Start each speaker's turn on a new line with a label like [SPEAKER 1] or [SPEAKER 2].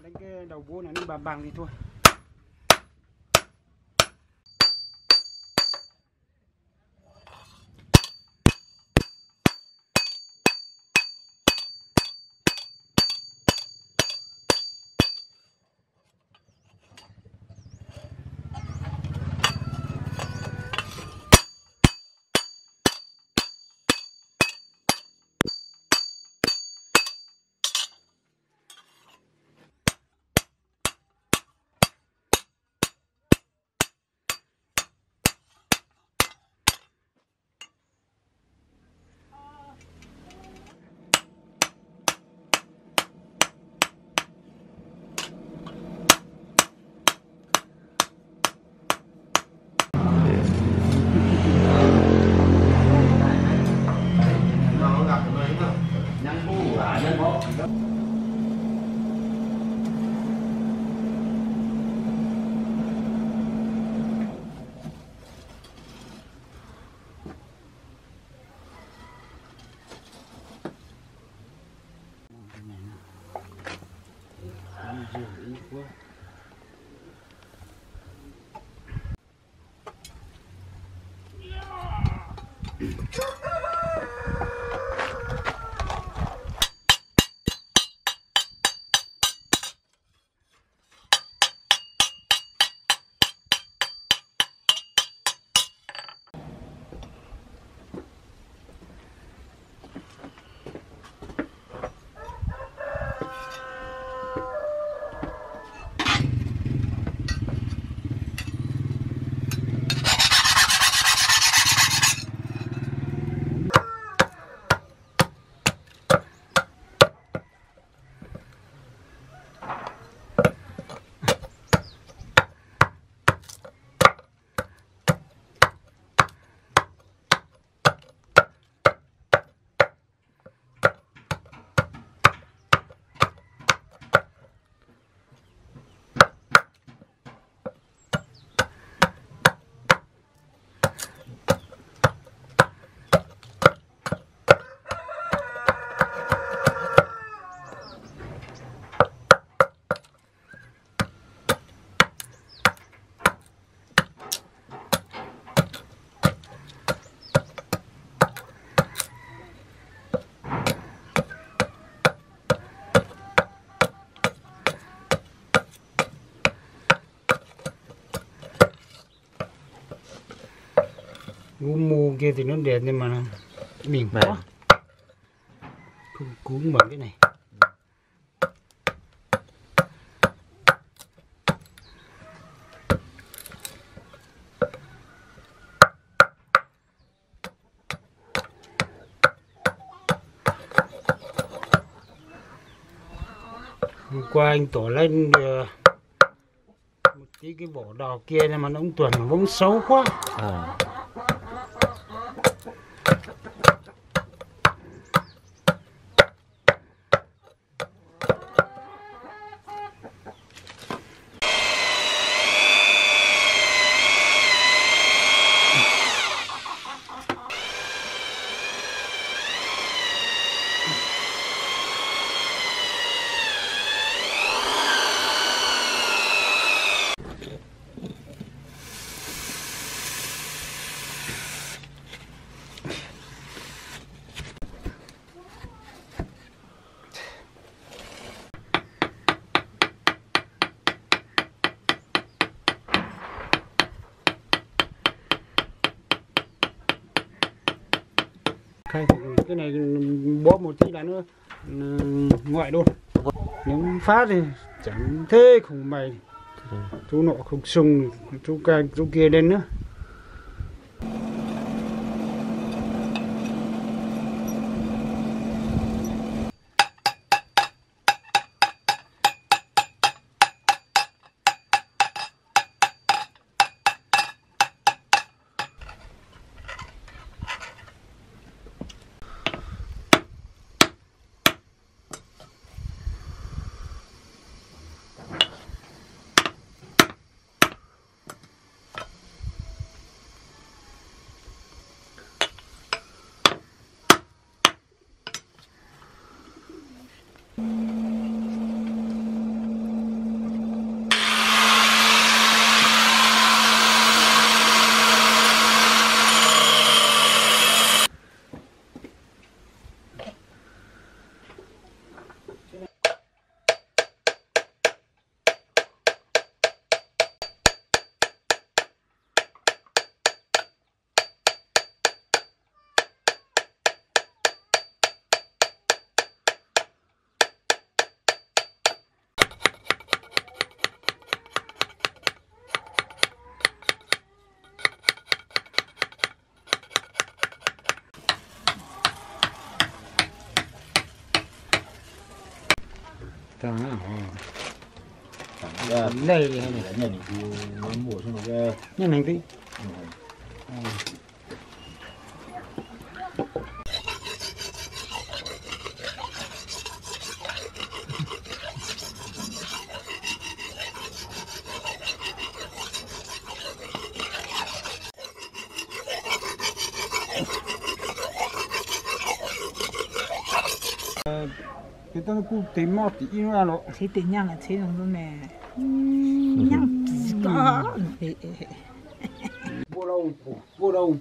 [SPEAKER 1] Đánh cái đầu búa này nó bằng thì thôi. Gu mù kia thì nó đẹp nhưng mà mình quá không cuốn bằng cái này. Hôm qua anh tổ lên một tí cái vỏ đỏ kia nhưng mà nó cũng tuần vốn xấu quá. Cái này bóp một tí là nữa ngoại luôn. Nếu phát thì chẳng thế khủng mày. Chú nọ không sung, chú kia lên nữa. Đây thì hay này nhận thì mùa xong rồi nhân hành tí. Cái tao cũng tìm một tí nữa rồi.
[SPEAKER 2] Thế tự nhiên là thế rồi mẹ. Nhăng có.
[SPEAKER 1] Vô đâu.